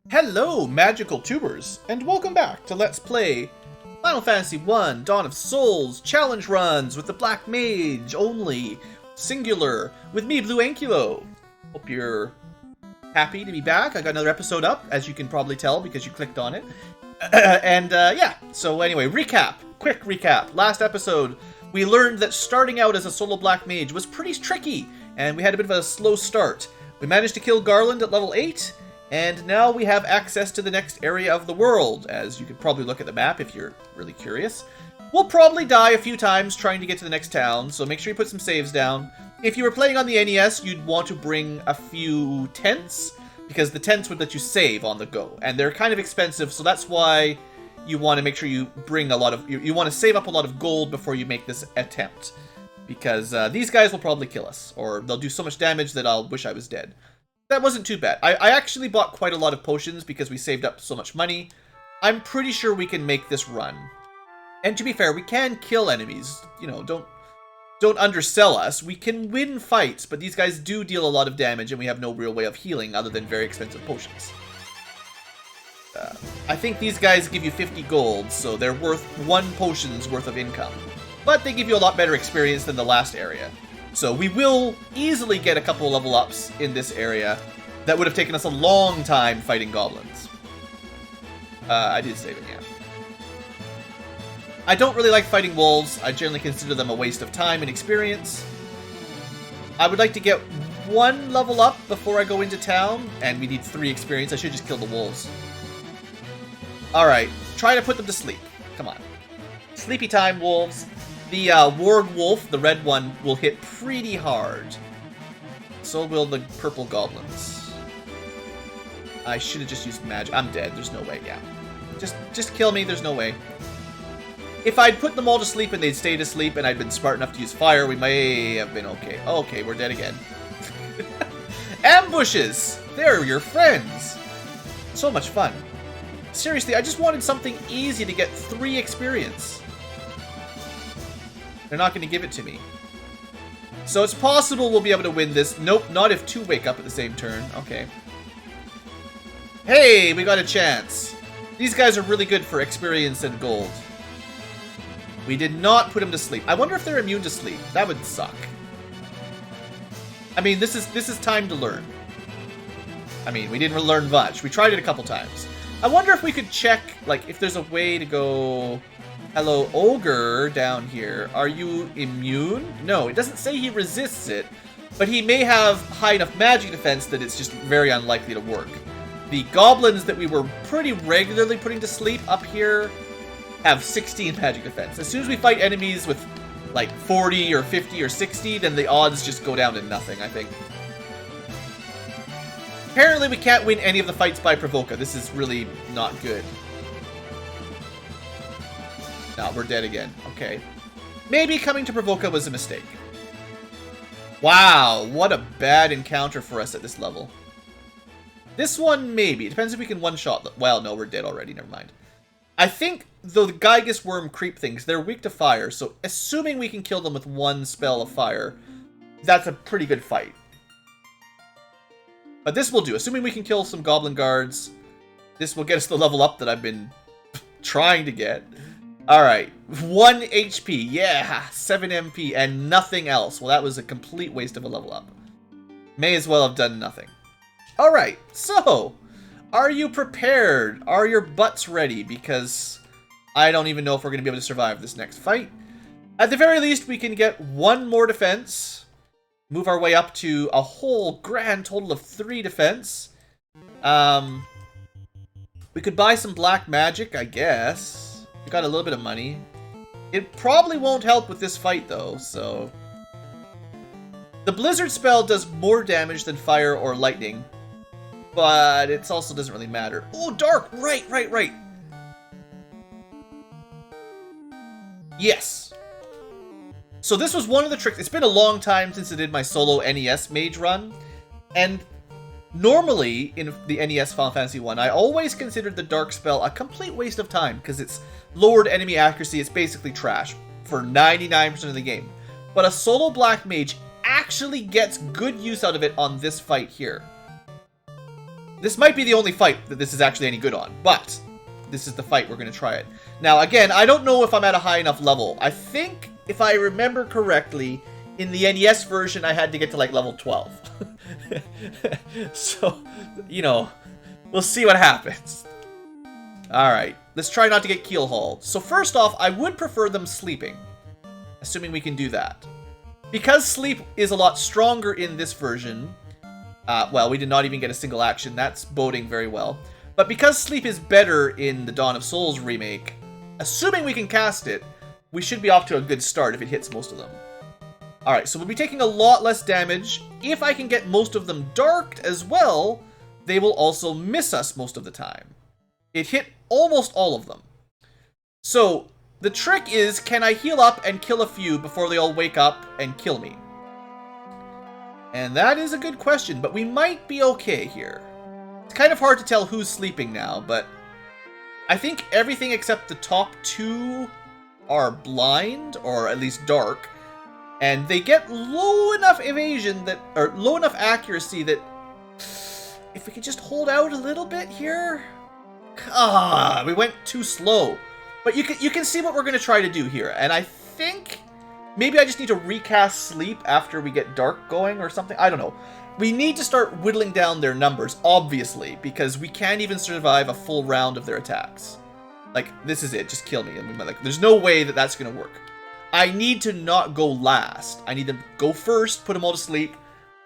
Hello, magical tubers, and welcome back to Let's Play Final Fantasy 1 Dawn of Souls challenge runs with the Black Mage only, singular, with me, BlueAnkylo. Hope you're happy to be back. I got another episode up, as you can probably tell because you clicked on it. Yeah, so anyway, quick recap. Last episode, we learned that starting out as a solo Black Mage was pretty tricky, and we had a bit of a slow start. We managed to kill Garland at level 8, and now we have access to the next area of the world, as you could probably look at the map if you're really curious. We'll probably die a few times trying to get to the next town, so make sure you put some saves down. If you were playing on the NES, you'd want to bring a few tents, because the tents would let you save on the go, and they're kind of expensive, so that's why you want to make sure you bring a lot of... You want to save up a lot of gold before you make this attempt, because these guys will probably kill us, or they'll do so much damage that I'll wish I was dead. That wasn't too bad. I actually bought quite a lot of potions because we saved up so much money. I'm pretty sure we can make this run. And to be fair, we can kill enemies. You know, don't undersell us. We can win fights, but these guys do deal a lot of damage and we have no real way of healing other than very expensive potions. I think these guys give you 50 gold, so they're worth 1 potion's worth of income. But they give you a lot better experience than the last area. So we will easily get a couple level ups in this area that would have taken us a long time fighting goblins. I did save it, yeah. I don't really like fighting wolves. I generally consider them a waste of time and experience. I would like to get 1 level up before I go into town, and we need 3 experience. I should just kill the wolves. Alright, try to put them to sleep. Come on. Sleepy time, wolves. The Warg Wolf, the red one, will hit pretty hard. So will the purple goblins. I should have just used magic. I'm dead. There's no way. Yeah. Just kill me. There's no way. If I'd put them all to sleep and they'd stayed asleep and I'd been smart enough to use fire, we may have been okay. Okay, we're dead again. Ambushes! They're your friends. So much fun. Seriously, I just wanted something easy to get 3 experience. They're not going to give it to me. So it's possible we'll be able to win this. Nope, not if 2 wake up at the same turn. Okay. Hey, we got a chance. These guys are really good for experience and gold. We did not put them to sleep. I wonder if they're immune to sleep. That would suck. I mean, this is time to learn. I mean, we didn't learn much. We tried it a couple times. I wonder if we could check, like, if there's a way to go... Hello, Ogre, down here. Are you immune? No, it doesn't say he resists it, but he may have high enough magic defense that it's just very unlikely to work. The goblins that we were pretty regularly putting to sleep up here have 16 magic defense. As soon as we fight enemies with, like, 40 or 50 or 60, then the odds just go down to nothing, I think. Apparently we can't win any of the fights by Provoca. This is really not good. No, we're dead again. Okay. Maybe coming to Provoca was a mistake. Wow, what a bad encounter for us at this level. This one, maybe. It depends if we can one-shot them. Well, no, we're dead already. Never mind. I think the Gygus Worm creep things, they're weak to fire, so assuming we can kill them with 1 spell of fire, that's a pretty good fight. But this will do. Assuming we can kill some Goblin Guards, this will get us the level up that I've been trying to get. Alright, 1 HP, yeah, 7 MP, and nothing else. Well, that was a complete waste of a level up. May as well have done nothing. Alright, so, are you prepared? Are your butts ready? Because I don't even know if we're going to be able to survive this next fight. At the very least, we can get 1 more defense, move our way up to a whole grand total of 3 defense. We could buy some black magic, I guess. We got a little bit of money. It probably won't help with this fight, though, so... The Blizzard spell does more damage than fire or lightning, but it also doesn't really matter. Oh, dark! Right. Yes! So this was one of the tricks. It's been a long time since I did my solo NES mage run, and... Normally, in the NES Final Fantasy 1, I always considered the Dark Spell a complete waste of time, because it's lowered enemy accuracy, it's basically trash for 99% of the game. But a solo Black Mage actually gets good use out of it on this fight here. This might be the only fight that this is actually any good on, but this is the fight we're going to try it. Now, again, I don't know if I'm at a high enough level. I think, if I remember correctly, in the NES version, I had to get to, like, level 12. So, you know, we'll see what happens. Alright, let's try not to get keel-hauled. So first off, I would prefer them sleeping, assuming we can do that. Because sleep is a lot stronger in this version, well, we did not even get a single action, that's boding very well. But because sleep is better in the Dawn of Souls remake, assuming we can cast it, we should be off to a good start if it hits most of them. Alright, so we'll be taking a lot less damage. If I can get most of them darked as well, they will also miss us most of the time. It hit almost all of them. So, the trick is, can I heal up and kill a few before they all wake up and kill me? And that is a good question, but we might be okay here. It's kind of hard to tell who's sleeping now, but I think everything except the top two are blind, or at least dark, and they get low enough evasion that, or low enough accuracy that if we could just hold out a little bit here. Ah, we went too slow. But you can see what we're going to try to do here. And I think maybe I just need to recast sleep after we get dark going or something. I don't know. We need to start whittling down their numbers, obviously, because we can't even survive a full round of their attacks. Like, this is it. Just kill me. I mean, like, there's no way that that's going to work. I need to not go last. I need to go first, put them all to sleep,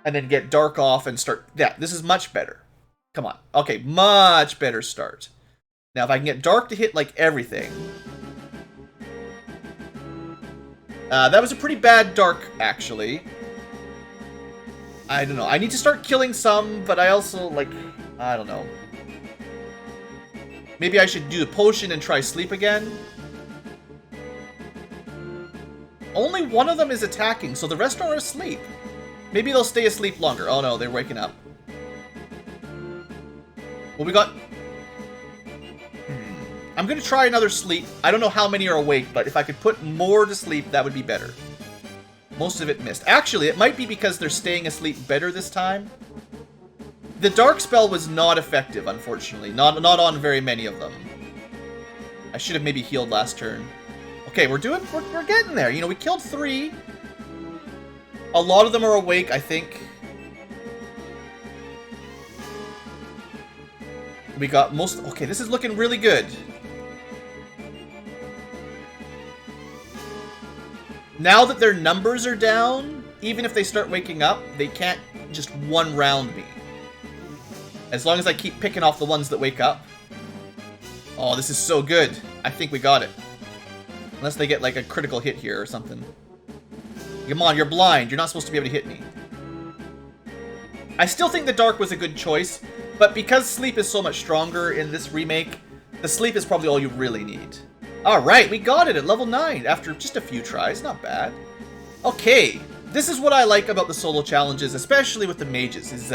and then get dark off and start. Yeah, this is much better. Come on. Okay, much better start. Now, if I can get dark to hit, like, everything. That was a pretty bad dark, actually. I don't know. I need to start killing some, but I also, like, I don't know. Maybe I should do the potion and try sleep again. Only one of them is attacking, so the rest are asleep. Maybe they'll stay asleep longer. Oh, no, they're waking up. Well, we got... I'm going to try another sleep. I don't know how many are awake, but if I could put more to sleep, that would be better. Most of it missed. Actually, it might be because they're staying asleep better this time. The dark spell was not effective, unfortunately. Not on very many of them. I should have maybe healed last turn. Okay, we're getting there. You know, we killed 3. A lot of them are awake, I think. We got most... Okay, this is looking really good. Now that their numbers are down, even if they start waking up, they can't just one-round me. As long as I keep picking off the ones that wake up. Oh, this is so good. I think we got it. Unless they get, like, a critical hit here or something. Come on, you're blind. You're not supposed to be able to hit me. I still think the dark was a good choice, but because sleep is so much stronger in this remake, the sleep is probably all you really need. Alright, we got it at level 9 after just a few tries. Not bad. Okay, this is what I like about the solo challenges, especially with the mages, is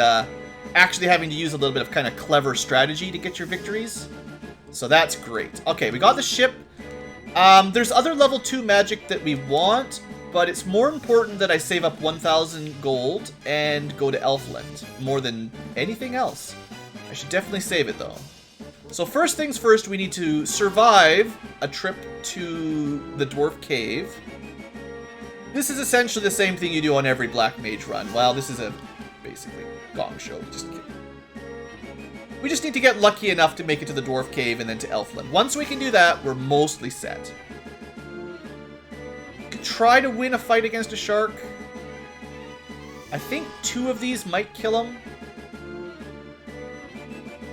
actually having to use a little bit of kind of clever strategy to get your victories. So that's great. Okay, we got the ship. There's other level 2 magic that we want, but it's more important that I save up 1,000 gold and go to Elfland more than anything else. I should definitely save it, though. So first things first, we need to survive a trip to the Dwarf Cave. This is essentially the same thing you do on every Black Mage run. Well, this is a basically gong show. We just need to get lucky enough to make it to the Dwarf Cave and then to Elfland. Once we can do that, we're mostly set. Could try to win a fight against a shark. I think 2 of these might kill him.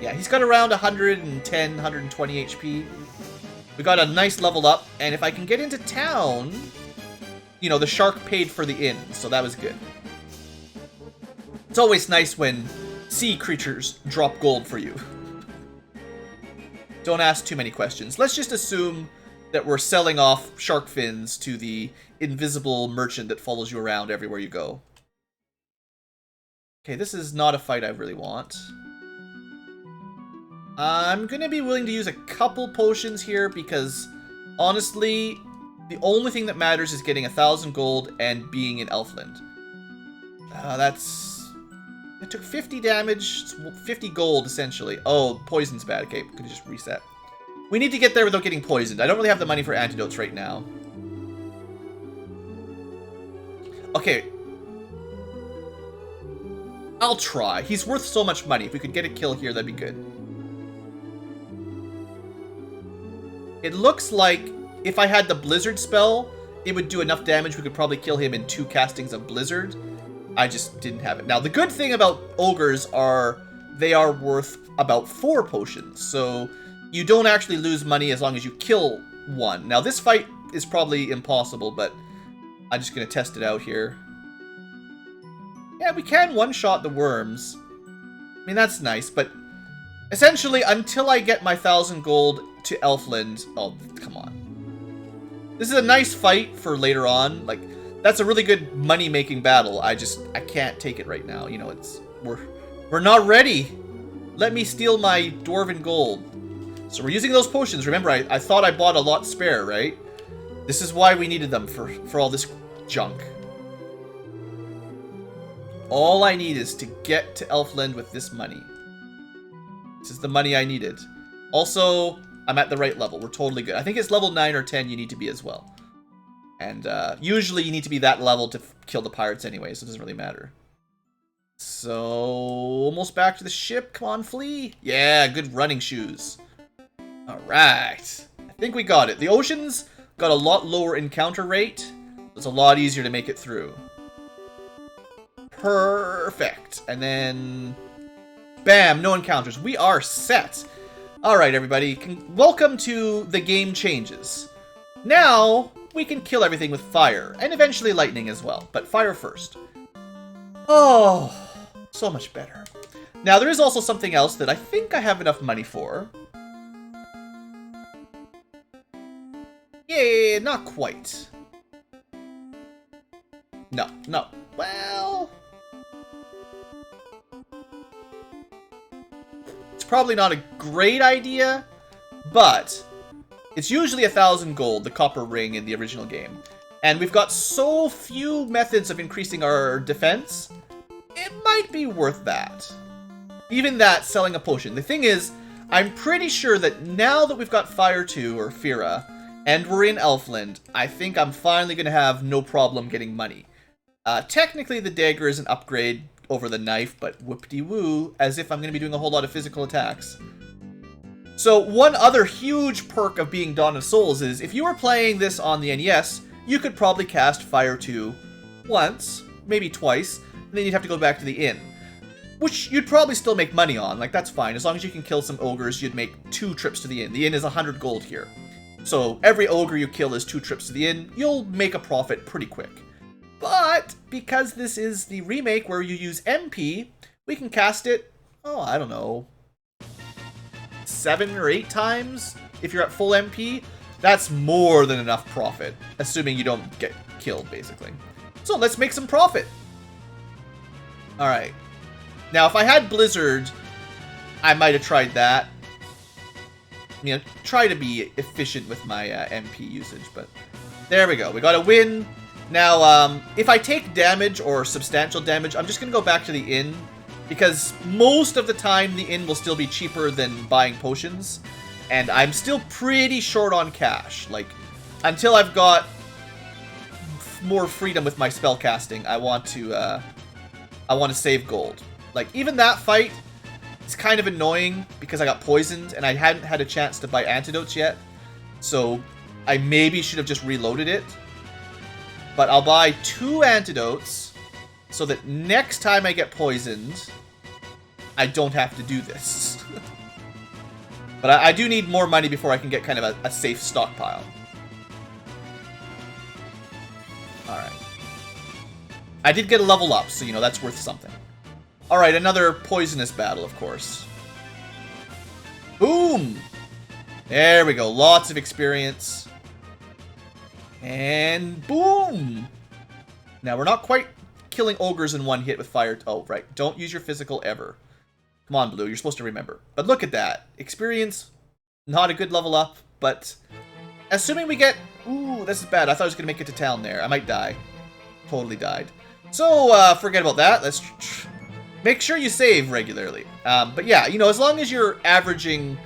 Yeah, he's got around 110, 120 HP. We got a nice level up, and if I can get into town, you know, the shark paid for the inn, so that was good. It's always nice when sea creatures drop gold for you. Don't ask too many questions. Let's just assume that we're selling off shark fins to the invisible merchant that follows you around everywhere you go. Okay, this is not a fight I really want. I'm gonna be willing to use a couple potions here because, honestly, the only thing that matters is getting 1,000 gold and being in Elfland. That's I took 50 damage, 50 gold, essentially. Oh, poison's bad. Okay, could just reset. We need to get there without getting poisoned. I don't really have the money for antidotes right now. Okay. I'll try. He's worth so much money. If we could get a kill here, that'd be good. It looks like if I had the Blizzard spell, it would do enough damage. We could probably kill him in 2 castings of Blizzard. I just didn't have it. Now, the good thing about ogres are they are worth about 4 potions. So you don't actually lose money as long as you kill one. Now, this fight is probably impossible, but I'm just going to test it out here. Yeah, we can one-shot the worms. I mean, that's nice, but essentially, until I get my 1,000 gold to Elfland... Oh, come on. This is a nice fight for later on. Like, that's a really good money-making battle. I can't take it right now. You know, we're not ready. Let me steal my dwarven gold. So we're using those potions. Remember, I thought I bought a lot spare, right? This is why we needed them for all this junk. All I need is to get to Elfland with this money. This is the money I needed. Also, I'm at the right level. We're totally good. I think it's level 9 or 10 you need to be as well. And usually you need to be that level to kill the pirates anyway, so it doesn't really matter. So, almost back to the ship. Come on, flee. Yeah, good running shoes. Alright. I think we got it. The oceans got a lot lower encounter rate. It's a lot easier to make it through. Perfect. And then... Bam, no encounters. We are set. Alright, everybody. Welcome to the game changes. Now, we can kill everything with fire. And eventually lightning as well. But fire first. Oh, so much better. Now, there is also something else that I think I have enough money for. Yeah, not quite. No. Well... It's probably not a great idea, but it's usually 1,000 gold, the copper ring in the original game. And we've got so few methods of increasing our defense, it might be worth that. Even that, selling a potion. The thing is, I'm pretty sure that now that we've got Fire 2, or Fira, and we're in Elfland, I think I'm finally going to have no problem getting money. Technically, the dagger is an upgrade over the knife, but whoop-de-woo, as if I'm going to be doing a whole lot of physical attacks. So, one other huge perk of being Dawn of Souls is, if you were playing this on the NES, you could probably cast Fire 2 once, maybe twice, and then you'd have to go back to the inn. Which you'd probably still make money on, like that's fine. As long as you can kill some ogres, you'd make 2 trips to the inn. The inn is 100 gold here. So, every ogre you kill is 2 trips to the inn, you'll make a profit pretty quick. But, because this is the remake where you use MP, we can cast it, oh, I don't know, 7 or 8 times if you're at full MP. That's more than enough profit, assuming you don't get killed, basically. So let's make some profit. Alright. Now, if I had Blizzard, I might have tried that. You know, try to be efficient with my MP usage, but there we go. We got a win. Now, if I take damage or substantial damage, I'm just going to go back to the inn, because most of the time the inn will still be cheaper than buying potions, and I'm still pretty short on cash. Like, until I've got more freedom with my spell casting, I want to save gold. Like, even that fight is kind of annoying because I got poisoned and I hadn't had a chance to buy antidotes yet, so I maybe should have just reloaded it. But I'll buy 2 antidotes so that next time I get poisoned, I don't have to do this. But I do need more money before I can get kind of a safe stockpile. Alright. I did get a level up, so, you know, that's worth something. Alright, another poisonous battle, of course. Boom! There we go. Lots of experience. And boom! Now, we're not quite killing ogres in one hit with fire. Oh, right. Don't use your physical ever. Come on, Blue. You're supposed to remember. But look at that. Experience, not a good level up, but assuming we get... Ooh, this is bad. I thought I was going to make it to town there. I might die. Totally died. So, forget about that. Let's make sure you save regularly. But yeah, you know, as long as you're averaging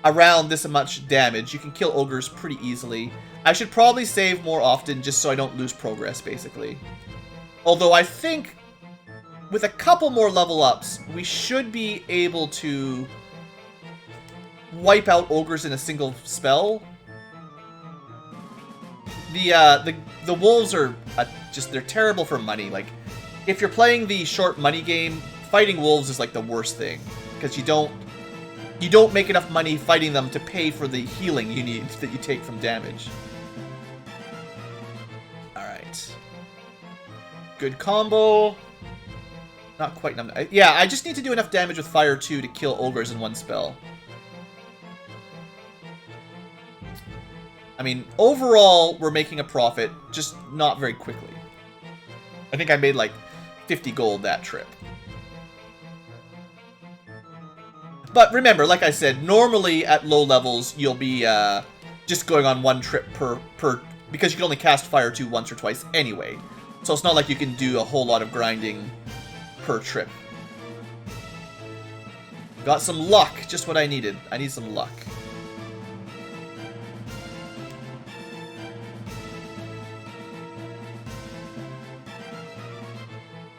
around this much damage, you can kill ogres pretty easily. I should probably save more often just so I don't lose progress, basically. Although I think with a couple more level ups, we should be able to wipe out ogres in a single spell. The wolves are just, they're terrible for money. Like, if you're playing the short money game, fighting wolves is like the worst thing, because you don't make enough money fighting them to pay for the healing you need that you take from damage. Alright. Good combo. Not quite enough. Yeah, I just need to do enough damage with Fire 2 to kill ogres in one spell. I mean, overall, we're making a profit, just not very quickly. I think I made like 50 gold that trip. But remember, like I said, normally at low levels, you'll be just going on one trip per because you can only cast Fire 2 once or twice anyway. So it's not like you can do a whole lot of grinding per trip. Got some luck, just what I needed. I need some luck.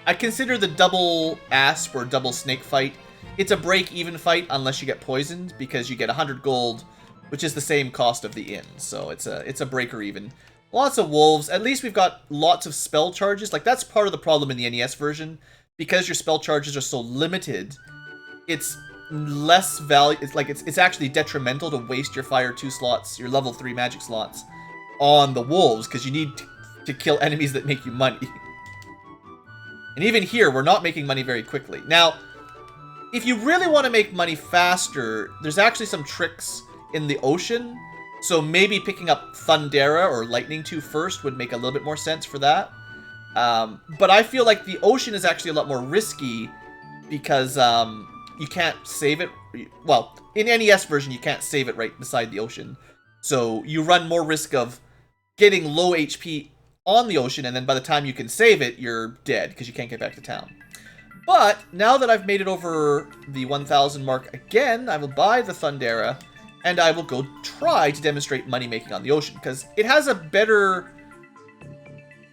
I consider the double asp or double snake fight, it's a break-even fight unless you get poisoned, because you get 100 gold, which is the same cost of the inn. So it's a break-or-even. Lots of wolves. At least we've got lots of spell charges. Like, that's part of the problem in the NES version. Because your spell charges are so limited, it's less value. It's like it's actually detrimental to waste your Fire 2 slots, your level 3 magic slots, on the wolves, because you need to kill enemies that make you money. And even here, we're not making money very quickly. Now, if you really want to make money faster, there's actually some tricks in the ocean. So maybe picking up Thundera or Lightning 2 first would make a little bit more sense for that. But I feel like the ocean is actually a lot more risky because you can't save it. Well, in NES version, you can't save it right beside the ocean. So you run more risk of getting low HP on the ocean, and then by the time you can save it, you're dead because you can't get back to town. But now that I've made it over the 1,000 mark again, I will buy the Thundera, and I will go try to demonstrate money making on the ocean, because it has a better...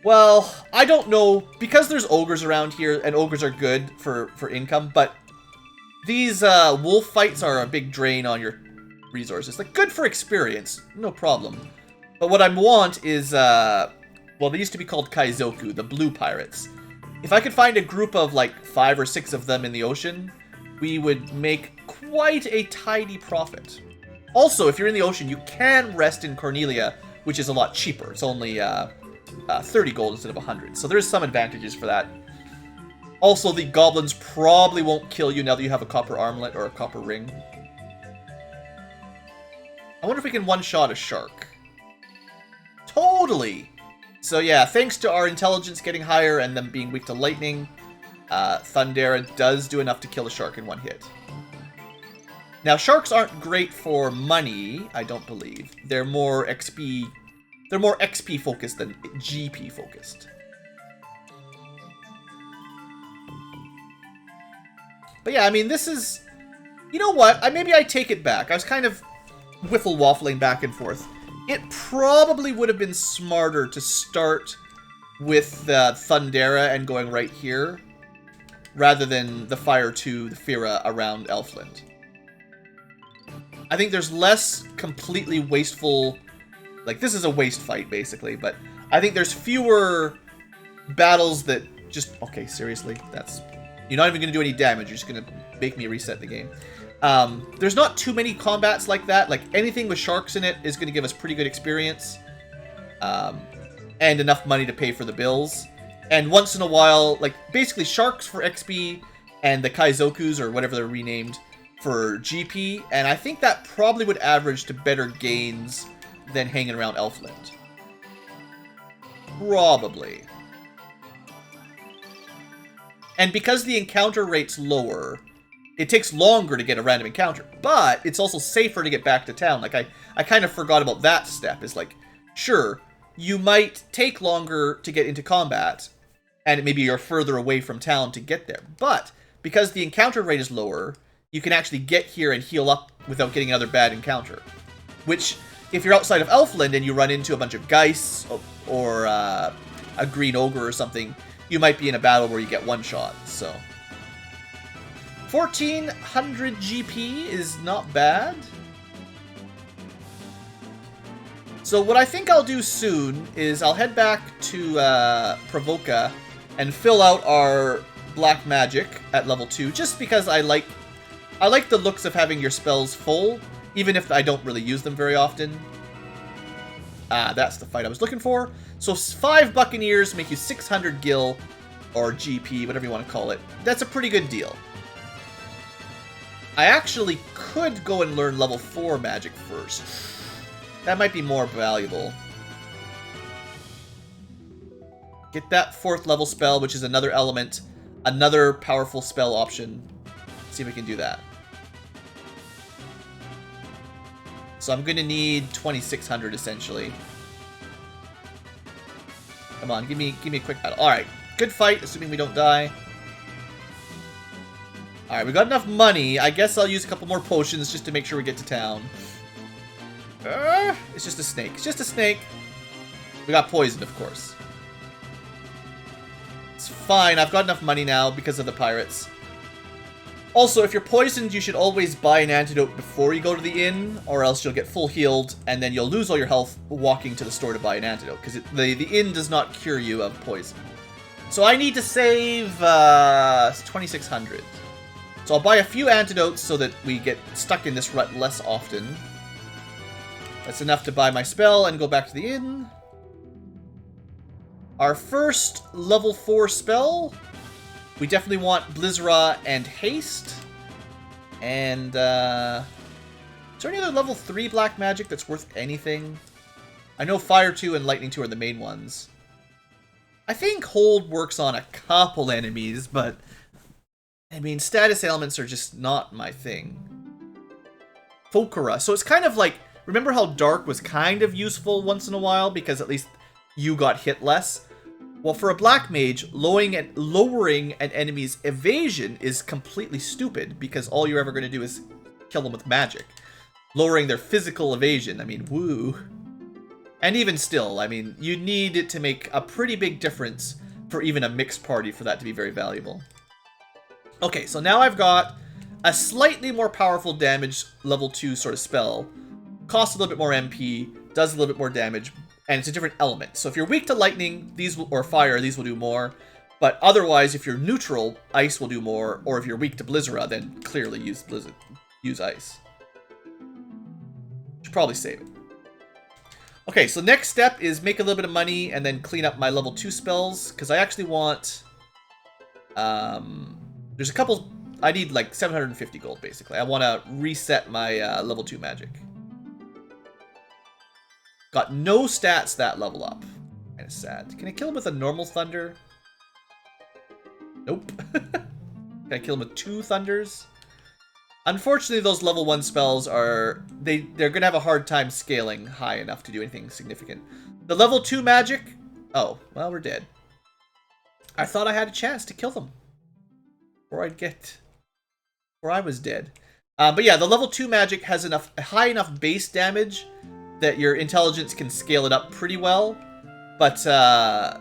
Well, I don't know, because there's ogres around here, and ogres are good for income, but these wolf fights are a big drain on your resources. Like, good for experience, no problem. But what I want is, well, they used to be called Kaizoku, the blue pirates. If I could find a group of like 5 or 6 of them in the ocean, we would make quite a tidy profit. Also, if you're in the ocean, you can rest in Cornelia, which is a lot cheaper. It's only 30 gold instead of 100. So there's some advantages for that. Also, the goblins probably won't kill you now that you have a copper armlet or a copper ring. I wonder if we can one-shot a shark. Totally! So yeah, thanks to our intelligence getting higher and them being weak to lightning, Thundera does do enough to kill a shark in one hit. Now, sharks aren't great for money, I don't believe. They're more XP... They're more XP focused than GP focused. But yeah, I mean, this is... You know what? Maybe I take it back. I was kind of whiffle-waffling back and forth. It probably would have been smarter to start with the Thundera and going right here, rather than the Fire 2, the Fira around Elfland. I think there's less completely wasteful... Like, this is a waste fight, basically, but I think there's fewer battles that just... Okay, seriously? That's... You're not even going to do any damage, you're just going to make me reset the game. There's not too many combats like that. Like, anything with sharks in it is going to give us pretty good experience. And enough money to pay for the bills. And once in a while, like, basically sharks for XP and the Kaizokus, or whatever they're renamed, for GP. And I think that probably would average to better gains than hanging around Elfland. Probably. And because the encounter rate's lower... It takes longer to get a random encounter, but it's also safer to get back to town. Like, I kind of forgot about that step. It's like, sure, you might take longer to get into combat, and maybe you're further away from town to get there, but because the encounter rate is lower, you can actually get here and heal up without getting another bad encounter. Which, if you're outside of Elfland and you run into a bunch of Geists or a green ogre or something, you might be in a battle where you get one shot, so. 1400 GP is not bad. So what I think I'll do soon is I'll head back to Provoca and fill out our Black Magic at level 2, just because I like the looks of having your spells full, even if I don't really use them very often. That's the fight I was looking for. So 5 Buccaneers make you 600 gil, or GP, whatever you want to call it. That's a pretty good deal. I actually could go and learn level 4 magic first. That might be more valuable. Get that 4th level spell, which is another element, another powerful spell option. See if we can do that. So I'm going to need 2600 essentially. Come on, give me a quick battle. All right, good fight, assuming we don't die. All right, we got enough money. I guess I'll use a couple more potions just to make sure we get to town. It's just a snake. It's just a snake. We got poisoned, of course. It's fine. I've got enough money now because of the pirates. Also, if you're poisoned, you should always buy an antidote before you go to the inn, or else you'll get full healed, and then you'll lose all your health walking to the store to buy an antidote, because the inn does not cure you of poison. So I need to save 2600. So I'll buy a few antidotes so that we get stuck in this rut less often. That's enough to buy my spell and go back to the inn. Our first level 4 spell, we definitely want Blizzra and Haste. And, is there any other level 3 black magic that's worth anything? I know Fire 2 and Lightning 2 are the main ones. I think Hold works on a couple enemies, but, I mean, status ailments are just not my thing. Fokara. So it's kind of like, remember how Dark was kind of useful once in a while because at least you got hit less? Well, for a Black Mage, lowering an enemy's evasion is completely stupid because all you're ever going to do is kill them with magic. Lowering their physical evasion, I mean, woo. And even still, I mean, you need it to make a pretty big difference for even a mixed party for that to be very valuable. Okay, so now I've got a slightly more powerful damage level 2 sort of spell. Costs a little bit more MP, does a little bit more damage, and it's a different element. So if you're weak to lightning, or fire, these will do more. But otherwise, if you're neutral, ice will do more. Or if you're weak to Blizzra, then clearly use ice. Should probably save it. Okay, so next step is make a little bit of money and then clean up my level 2 spells. Because I actually want... there's a couple... I need like 750 gold, basically. I want to reset my level 2 magic. Got no stats that level up. Kind of sad. Can I kill him with a normal thunder? Nope. Can I kill him with 2 thunders? Unfortunately, those level 1 spells are... They're going to have a hard time scaling high enough to do anything significant. The level 2 magic... Oh, well, we're dead. I thought I had a chance to kill them. Or I'd get... Or I was dead. But yeah, the level 2 magic has high enough base damage that your intelligence can scale it up pretty well, but the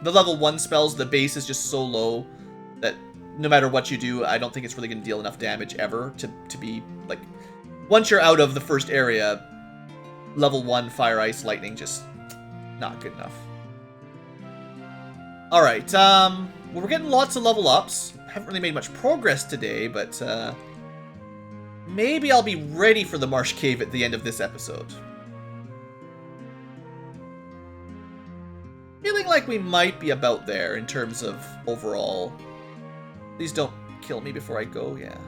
level 1 spells, the base is just so low that no matter what you do, I don't think it's really going to deal enough damage ever to be, like, once you're out of the first area, level 1 Fire, Ice, Lightning, just not good enough. Alright, well, we're getting lots of level ups. Haven't really made much progress today, but maybe I'll be ready for the Marsh Cave at the end of this episode. Feeling like we might be about there in terms of overall. Please don't kill me before I go, yeah.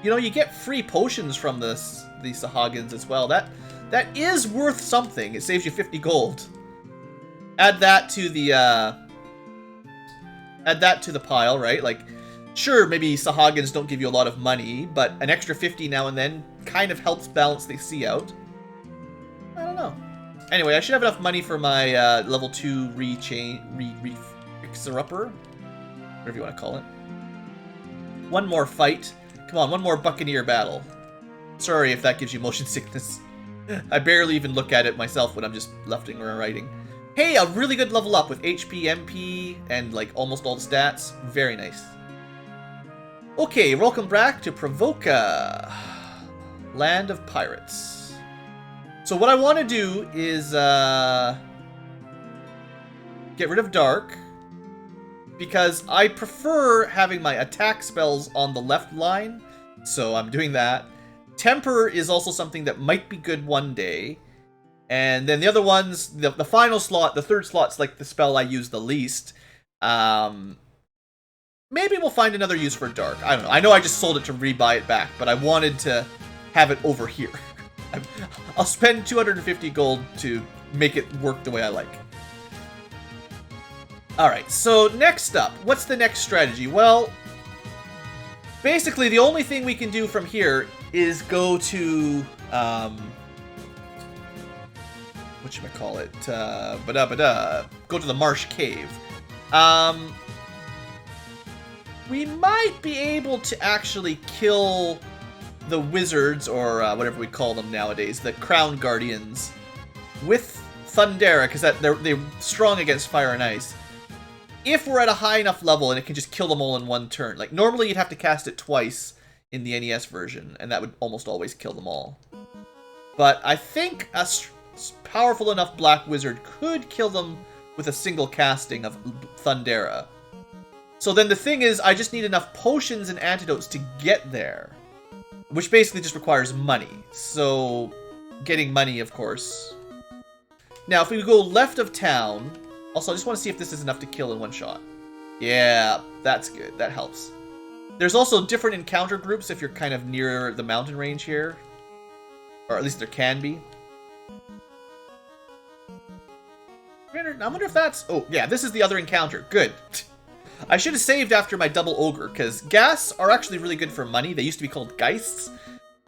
You know, you get free potions from the Sahagins as well. That is worth something. It saves you 50 gold. Add that to the pile, right? Like, sure, maybe Sahagins don't give you a lot of money, but an extra 50 now and then kind of helps balance the sea out. I don't know. Anyway, I should have enough money for my level 2 fixer-upper. whatever you want to call it. One more fight. Come on, one more Buccaneer battle. Sorry if that gives you motion sickness. I barely even look at it myself when I'm just lefting or righting. Hey, a really good level up with HP, MP, and like almost all the stats. Very nice. Okay, welcome back to Provoca, Land of Pirates. So what I want to do is get rid of Dark, because I prefer having my attack spells on the left line, so I'm doing that. Temper is also something that might be good one day. And then the other ones, the final slot, the third slot's like the spell I use the least. Maybe we'll find another use for Dark. I don't know. I know I just sold it to rebuy it back, but I wanted to have it over here. I'll spend 250 gold to make it work the way I like. Alright, so next up, what's the next strategy? Well, basically the only thing we can do from here is go to, whatchamacallit, go to the Marsh Cave. We might be able to actually kill the wizards, or whatever we call them nowadays, the Crown Guardians, with Thundera, because they're strong against fire and ice. If we're at a high enough level and it can just kill them all in one turn. Like, normally you'd have to cast it twice in the NES version, and that would almost always kill them all. But I think a powerful enough Black Wizard could kill them with a single casting of Thundera. So then the thing is, I just need enough potions and antidotes to get there, which basically just requires money. So, getting money, of course. Now, if we go left of town... Also, I just want to see if this is enough to kill in one shot. Yeah, that's good. That helps. There's also different encounter groups if you're kind of near the mountain range here. Or at least there can be. I wonder if that's... Oh, yeah, this is the other encounter. Good. I should have saved after my double ogre, because gas are actually really good for money. They used to be called geists,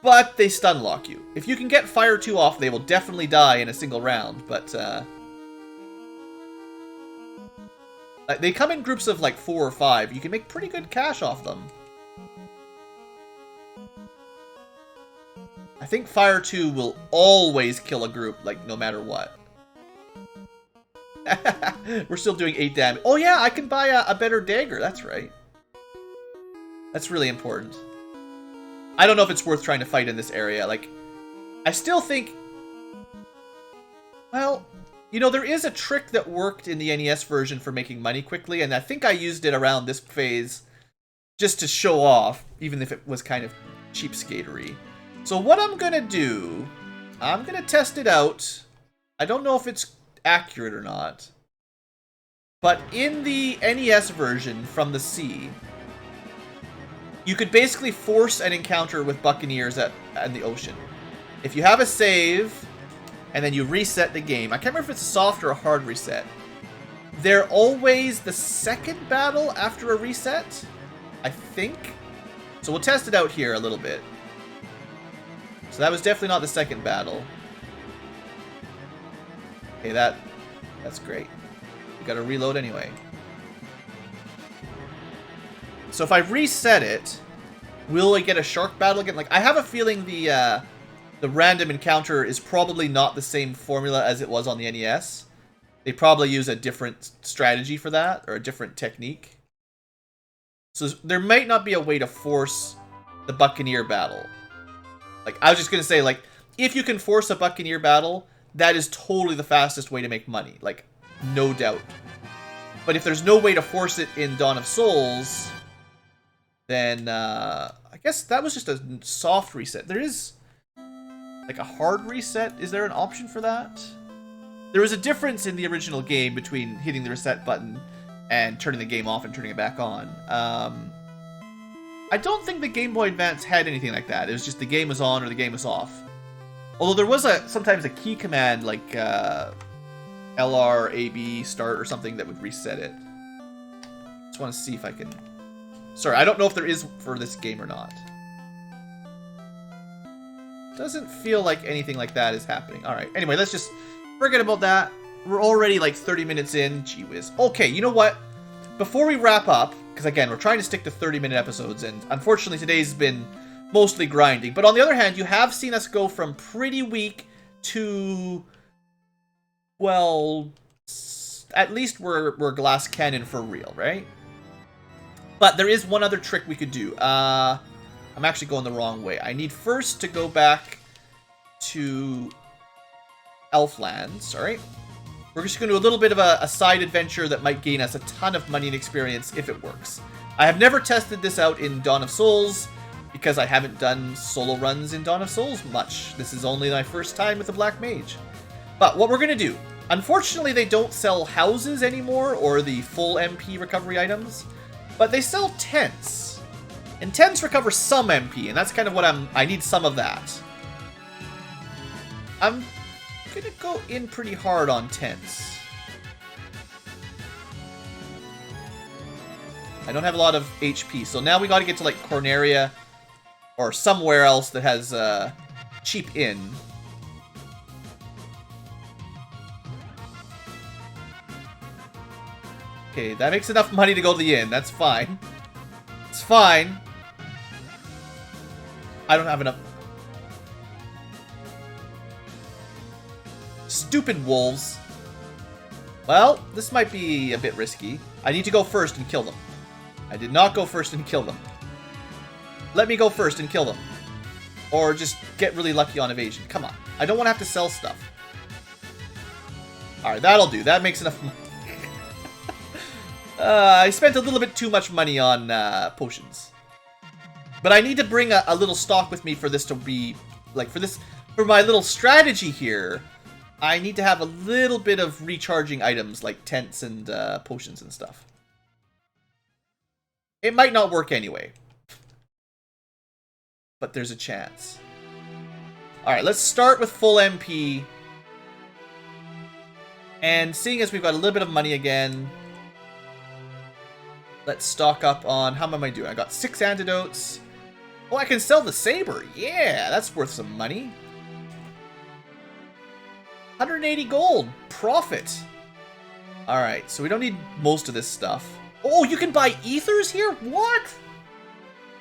but they stun lock you. If you can get fire 2 off, they will definitely die in a single round, but... they come in groups of like 4 or 5. You can make pretty good cash off them. I think Fire 2 will always kill a group, like no matter what. We're still doing 8 damage. Oh yeah, I can buy a better dagger. That's right. That's really important. I don't know if it's worth trying to fight in this area. Like, I still think... Well... You know, there is a trick that worked in the NES version for making money quickly, and I think I used it around this phase just to show off, even if it was kind of cheapskatery. So what I'm going to do, I'm going to test it out. I don't know if it's accurate or not. But in the NES version from the sea, you could basically force an encounter with Buccaneers in the ocean. If you have a save... and then you reset the game. I can't remember if it's a soft or a hard reset. They're always the second battle after a reset, I think. So we'll test it out here a little bit. So that was definitely not the second battle. Okay, that's great. We gotta reload anyway. So if I reset it, will I get a shark battle again? Like, I have a feeling the random encounter is probably not the same formula as it was on the NES. They probably use a different strategy for that, or a different technique. So there might not be a way to force the Buccaneer battle. Like, I was just going to say, like, if you can force a Buccaneer battle, that is totally the fastest way to make money. Like, no doubt. But if there's no way to force it in Dawn of Souls, then, I guess that was just a soft reset. There is... like a hard reset? Is there an option for that? There was a difference in the original game between hitting the reset button and turning the game off and turning it back on. I don't think the Game Boy Advance had anything like that. It was just the game was on or the game was off. Although there was sometimes a key command like LR, AB, start or something that would reset it. Just want to see if I can... Sorry, I don't know if there is for this game or not. Doesn't feel like anything like that is happening. Alright, anyway, let's just forget about that. We're already like 30 minutes in. Gee whiz. Okay, you know what? Before we wrap up, Because again, we're trying to stick to 30-minute episodes, and unfortunately today's been mostly grinding. But on the other hand, you have seen us go from pretty weak to, well, at least we're glass cannon for real, right? But there is one other trick we could do. I'm actually going the wrong way. I need first to go back to Elfland, sorry. We're just going to do a little bit of a side adventure that might gain us a ton of money and experience if it works. I have never tested this out in Dawn of Souls because I haven't done solo runs in Dawn of Souls much. This is only my first time with the Black Mage. But what we're going to do, unfortunately they don't sell houses anymore or the full MP recovery items, but they sell tents. And tents recover some MP, and that's kind of what I need some of that. I'm gonna go in pretty hard on tents. I don't have a lot of HP, so now we gotta get to like Corneria or somewhere else that has cheap inn. Okay, that makes enough money to go to the inn. That's fine. It's fine. I don't have enough. Stupid wolves. Well, this might be a bit risky. I need to go first and kill them. I did not go first and kill them. Let me go first and kill them. Or just get really lucky on evasion. Come on. I don't want to have to sell stuff. Alright, that'll do. That makes enough money. I spent a little bit too much money on potions. But I need to bring a little stock with me for this to be... Like, for my little strategy here, I need to have a little bit of recharging items, like tents and potions and stuff. It might not work anyway. But there's a chance. Alright, let's start with full MP. And seeing as we've got a little bit of money again, let's stock up on... How am I doing? I got 6 antidotes. Oh, I can sell the saber. Yeah, that's worth some money. 180 gold. Profit. Alright, so we don't need most of this stuff. Oh, you can buy ethers here? What?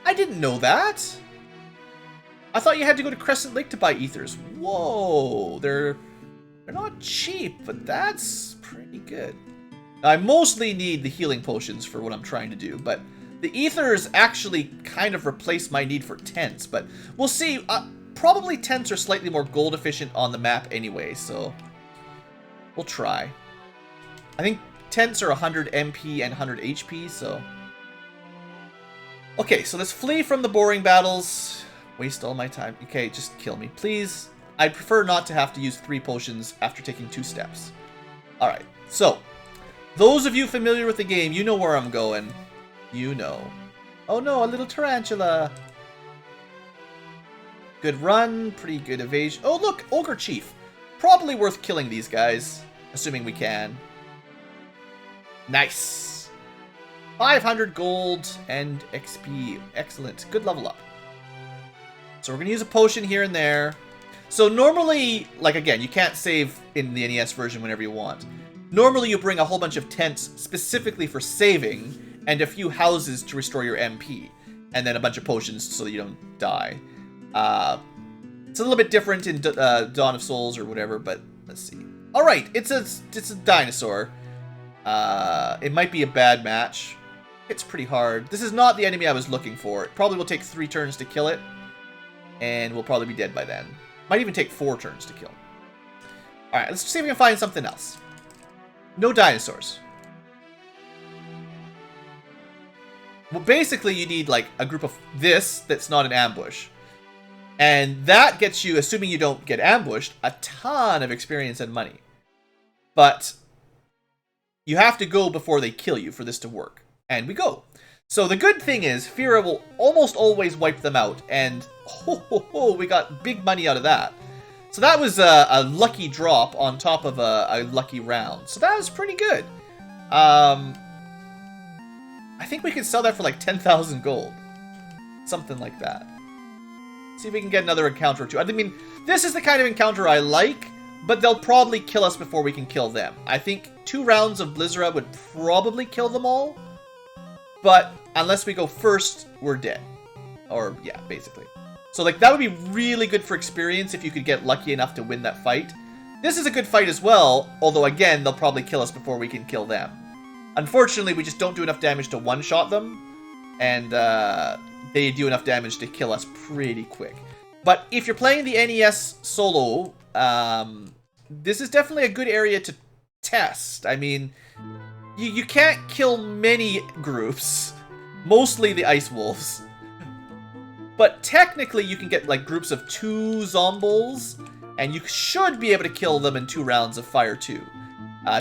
I didn't know that. I thought you had to go to Crescent Lake to buy ethers. Whoa, they're not cheap, but that's pretty good. I mostly need the healing potions for what I'm trying to do, but the ethers actually kind of replace my need for tents, but we'll see. Probably tents are slightly more gold efficient on the map anyway, so we'll try. I think tents are 100 MP and 100 HP, so... Okay, so let's flee from the boring battles. Waste all my time. Okay, just kill me, please. I'd prefer not to have to use 3 potions after taking 2 steps. Alright, so... Those of you familiar with the game, you know where I'm going. You know. Oh no, a little tarantula. Good run, pretty good evasion. Oh look, Ogre Chief. Probably worth killing these guys, assuming we can. Nice. 500 gold and XP. Excellent. Good level up. So we're going to use a potion here and there. So normally, like again, you can't save in the NES version whenever you want. Normally you bring a whole bunch of tents specifically for saving, and a few houses to restore your MP, and then a bunch of potions so that you don't die. It's a little bit different in Dawn of Souls or whatever, but let's see. Alright, it's a dinosaur. It might be a bad match. It's pretty hard. This is not the enemy I was looking for. It probably will take 3 turns to kill it, and we'll probably be dead by then. Might even take 4 turns to kill. Alright, let's see if we can find something else. No dinosaurs. Well, basically you need like a group of this that's not an ambush. And that gets you, assuming you don't get ambushed, a ton of experience and money. But you have to go before they kill you for this to work. And we go. So the good thing is, Fira will almost always wipe them out. And we got big money out of that. So that was a lucky drop on top of a lucky round. So that was pretty good. I think we could sell that for like 10,000 gold. Something like that. See if we can get another encounter or 2. I mean, this is the kind of encounter I like, but they'll probably kill us before we can kill them. I think 2 rounds of Blizzard would probably kill them all. but unless we go first, we're dead. Or, yeah, basically. So, like, that would be really good for experience if you could get lucky enough to win that fight. This is a good fight as well, although, again, they'll probably kill us before we can kill them. Unfortunately, we just don't do enough damage to one-shot them, and they do enough damage to kill us pretty quick. But if you're playing the NES solo, this is definitely a good area to test. I mean, you can't kill many groups, mostly the Ice Wolves. But technically, you can get like groups of 2 zombies, and you should be able to kill them in 2 rounds of fire too.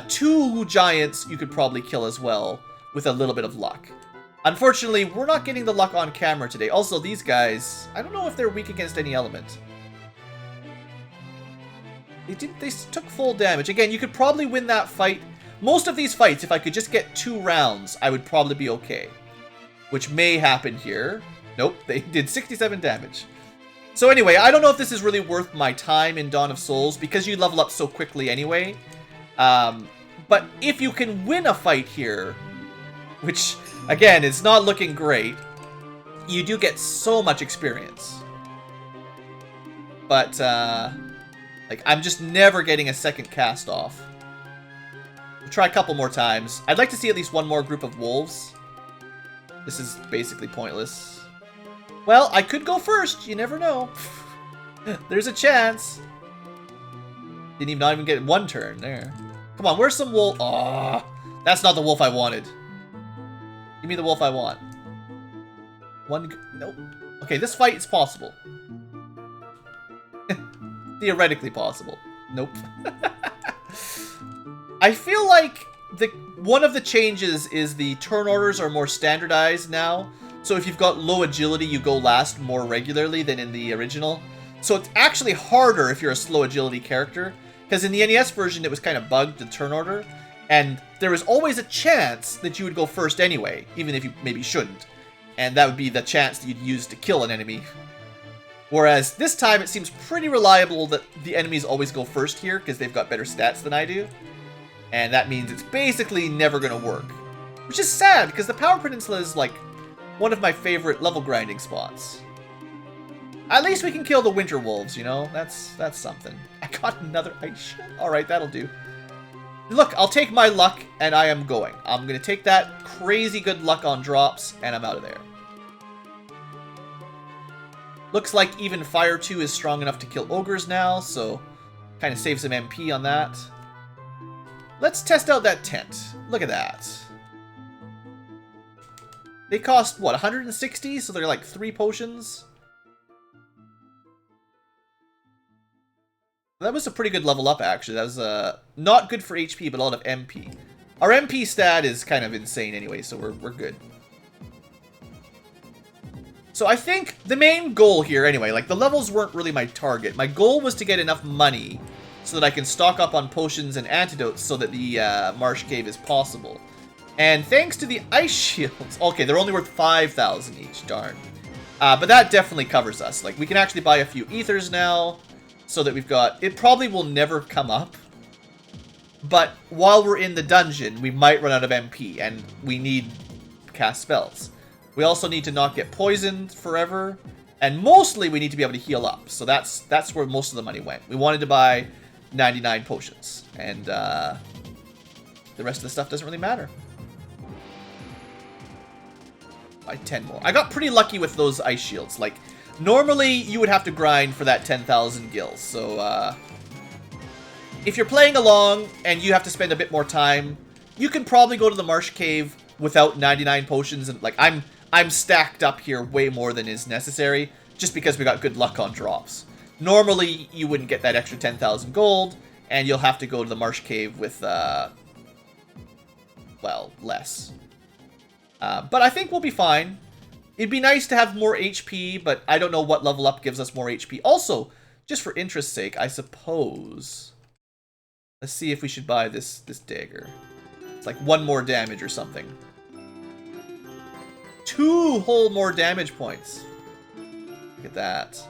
2 giants you could probably kill as well, with a little bit of luck. Unfortunately, we're not getting the luck on camera today. Also, these guys, I don't know if they're weak against any element. They took full damage. Again, you could probably win that fight. Most of these fights, if I could just get 2 rounds, I would probably be okay. Which may happen here. Nope, they did 67 damage. So anyway, I don't know if this is really worth my time in Dawn of Souls, because you level up so quickly anyway. But if you can win a fight here, which, again, is not looking great, you do get so much experience. But, like, I'm just never getting a second cast off. We'll try a couple more times. I'd like to see at least one more group of wolves. This is basically pointless. Well, I could go first. You never know. There's a chance. Didn't even get 1 turn there. Come on, where's some wolf? Aw, that's not the wolf I wanted. Give me the wolf I want. Nope. Okay, this fight is possible. Theoretically possible. Nope. I feel like one of the changes is the turn orders are more standardized now. So if you've got low agility, you go last more regularly than in the original. So it's actually harder if you're a slow agility character. Because in the NES version, it was kind of bugged, the turn order. And there was always a chance that you would go first anyway, even if you maybe shouldn't. And that would be the chance that you'd use to kill an enemy. Whereas this time, it seems pretty reliable that the enemies always go first here, because they've got better stats than I do. And that means it's basically never going to work. Which is sad, because the Power Peninsula is like one of my favorite level grinding spots. At least we can kill the Winter Wolves, you know? That's something. I got another ice shell. Alright, that'll do. Look, I'll take my luck, and I am going. I'm going to take that crazy good luck on drops, and I'm out of there. Looks like even Fire 2 is strong enough to kill ogres now, so kind of save some MP on that. Let's test out that tent. Look at that. They cost, what, 160? So they're like 3 potions? That was a pretty good level up, actually. That was not good for HP, but a lot of MP. Our MP stat is kind of insane anyway, so we're good. So I think the main goal here, anyway, like the levels weren't really my target. My goal was to get enough money so that I can stock up on potions and antidotes so that the marsh cave is possible. And thanks to the ice shields... Okay, they're only worth 5,000 each, darn. But that definitely covers us. Like, we can actually buy a few ethers now so that we've got... It probably will never come up. But while we're in the dungeon, we might run out of MP, and we need to cast spells. We also need to not get poisoned forever, and mostly we need to be able to heal up. So that's where most of the money went. We wanted to buy 99 potions, and the rest of the stuff doesn't really matter. Buy 10 more. I got pretty lucky with those ice shields. Like, normally you would have to grind for that 10,000 gills. So, if you're playing along and you have to spend a bit more time, you can probably go to the marsh cave without 99 potions. And like, I'm stacked up here way more than is necessary, just because we got good luck on drops. Normally, you wouldn't get that extra 10,000 gold, and you'll have to go to the marsh cave with, well, less. But I think we'll be fine. It'd be nice to have more HP, but I don't know what level up gives us more HP. Also, just for interest's sake, I suppose... Let's see if we should buy this dagger. It's like 1 more damage or something. 2 whole more damage points. Look at that.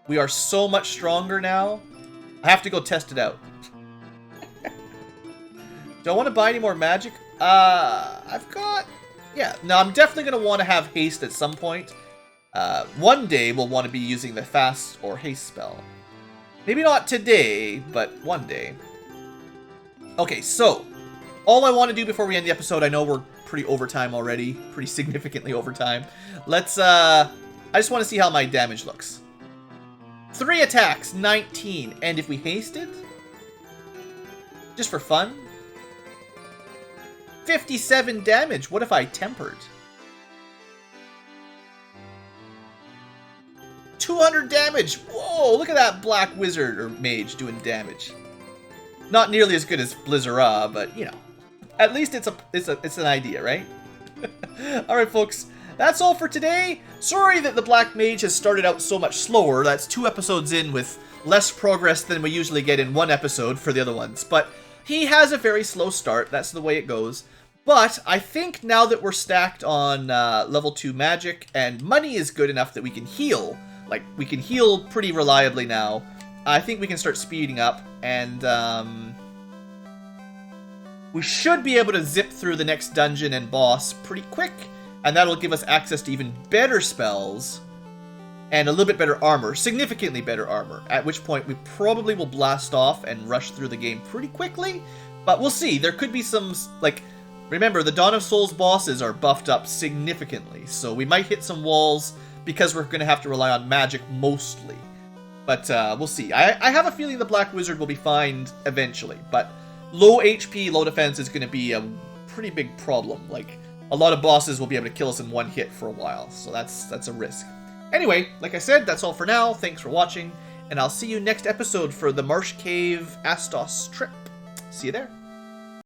We are so much stronger now. I have to go test it out. Do I want to buy any more magic? I've got... Yeah, now I'm definitely going to want to have haste at some point. One day we'll want to be using the fast or haste spell. Maybe not today, but one day. Okay, so all I want to do before we end the episode, I know we're pretty overtime already, pretty significantly overtime. Let's, I just want to see how my damage looks. 3 attacks, 19, and if we hasted, just for fun, 57 damage. What if I tempered? 200 damage. Whoa, look at that black wizard or mage doing damage. Not nearly as good as Blizzara, but you know, at least it's an idea, right? All right, folks, that's all for today. Sorry that the Black Mage has started out so much slower. That's 2 episodes in with less progress than we usually get in 1 episode for the other ones, but he has a very slow start. That's the way it goes. But I think now that we're stacked on level 2 magic and money is good enough that we can heal, like we can heal pretty reliably now, I think we can start speeding up, and we should be able to zip through the next dungeon and boss pretty quick, and that'll give us access to even better spells and a little bit better armor, significantly better armor, at which point we probably will blast off and rush through the game pretty quickly, but we'll see. There could be some, like, remember, the Dawn of Souls bosses are buffed up significantly, so we might hit some walls because we're going to have to rely on magic mostly. But we'll see. I have a feeling the Black Wizard will be fine eventually, but low HP, low defense is going to be a pretty big problem. Like, a lot of bosses will be able to kill us in 1 hit for a while, so that's a risk. Anyway, like I said, that's all for now. Thanks for watching, and I'll see you next episode for the Marsh Cave Astos trip. See you there.